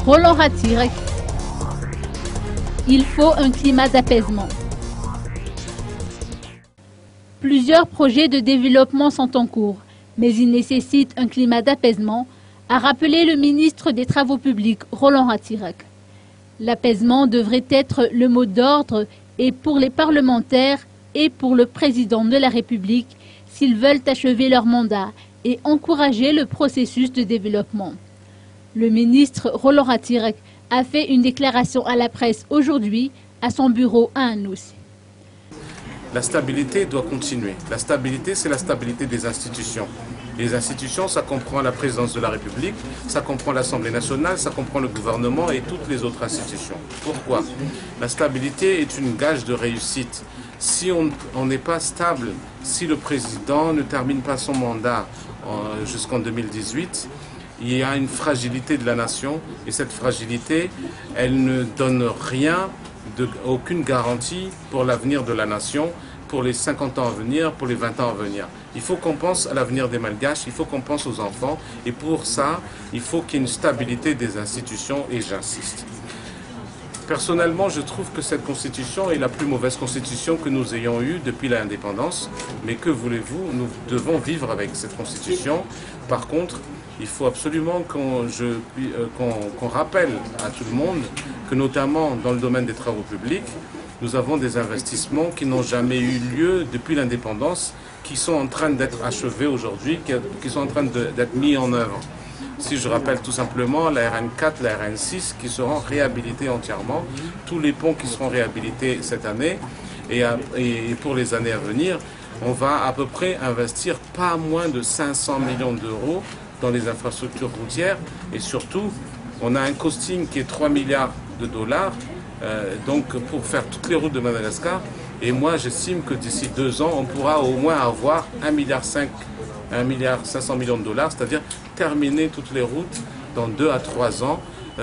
Roland Ratirek. Il faut un climat d'apaisement. Plusieurs projets de développement sont en cours, mais ils nécessitent un climat d'apaisement, a rappelé le ministre des Travaux publics, Roland Ratirek. L'apaisement devrait être le mot d'ordre et pour les parlementaires et pour le président de la République s'ils veulent achever leur mandat et encourager le processus de développement. Le ministre Roland Ratirek a fait une déclaration à la presse aujourd'hui à son bureau à Anoussi. La stabilité doit continuer. La stabilité, c'est la stabilité des institutions. Les institutions, ça comprend la présidence de la République, ça comprend l'Assemblée nationale, ça comprend le gouvernement et toutes les autres institutions. Pourquoi? La stabilité est une gage de réussite. Si on n'est pas stable, si le président ne termine pas son mandat jusqu'en 2018, il y a une fragilité de la nation et cette fragilité, elle ne donne rien, aucune garantie pour l'avenir de la nation, pour les 50 ans à venir, pour les 20 ans à venir. Il faut qu'on pense à l'avenir des Malgaches, il faut qu'on pense aux enfants et pour ça, il faut qu'il y ait une stabilité des institutions et j'insiste. Personnellement, je trouve que cette constitution est la plus mauvaise constitution que nous ayons eue depuis l'indépendance. Mais que voulez-vous, nous devons vivre avec cette constitution. Par contre, il faut absolument qu'on rappelle à tout le monde que notamment dans le domaine des travaux publics, nous avons des investissements qui n'ont jamais eu lieu depuis l'indépendance, qui sont en train d'être achevés aujourd'hui, qui sont en train d'être mis en œuvre. Si je rappelle tout simplement la RN4, la RN6 qui seront réhabilités entièrement, tous les ponts qui seront réhabilités cette année et pour les années à venir, on va à peu près investir pas moins de 500 millions d'euros dans les infrastructures routières et surtout, on a un costing qui est 3 milliards de dollars donc pour faire toutes les routes de Madagascar et moi j'estime que d'ici 2 ans, on pourra au moins avoir 1,5 milliard 500 millions de dollars, c'est-à-dire terminer toutes les routes dans 2 à 3 ans,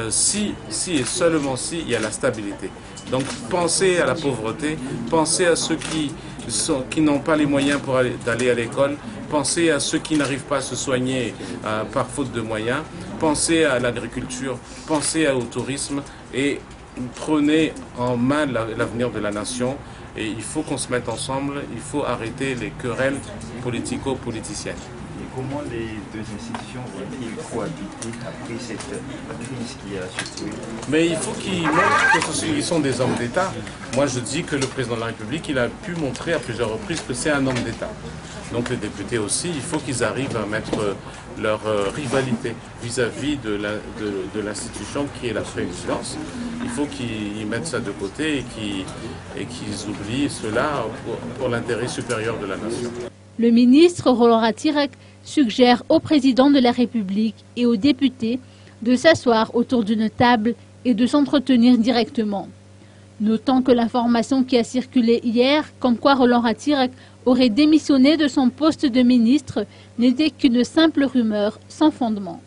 si et seulement si il y a la stabilité. Donc pensez à la pauvreté, pensez à ceux qui n'ont pas les moyens pour d'aller à l'école, pensez à ceux qui n'arrivent pas à se soigner par faute de moyens, pensez à l'agriculture, pensez au tourisme et prenez en main l'avenir de la nation. Et il faut qu'on se mette ensemble, il faut arrêter les querelles politico-politiciennes. Et comment les deux institutions vont-ils cohabiter après cette crise qui a surtout? Mais il faut qu'ils montrent qu'ils sont des hommes d'État. Moi je dis que le président de la République, il a pu montrer à plusieurs reprises que c'est un homme d'État. Donc les députés aussi, il faut qu'ils arrivent à mettre leur rivalité vis-à-vis de l'institution qui est la présidence. Il faut qu'ils mettent ça de côté et qu'ils oublient cela pour l'intérêt supérieur de la nation. Le ministre Roland Ratirek suggère au président de la République et aux députés de s'asseoir autour d'une table et de s'entretenir directement. Notant que l'information qui a circulé hier, comme quoi Roland Ratirek aurait démissionné de son poste de ministre, n'était qu'une simple rumeur sans fondement.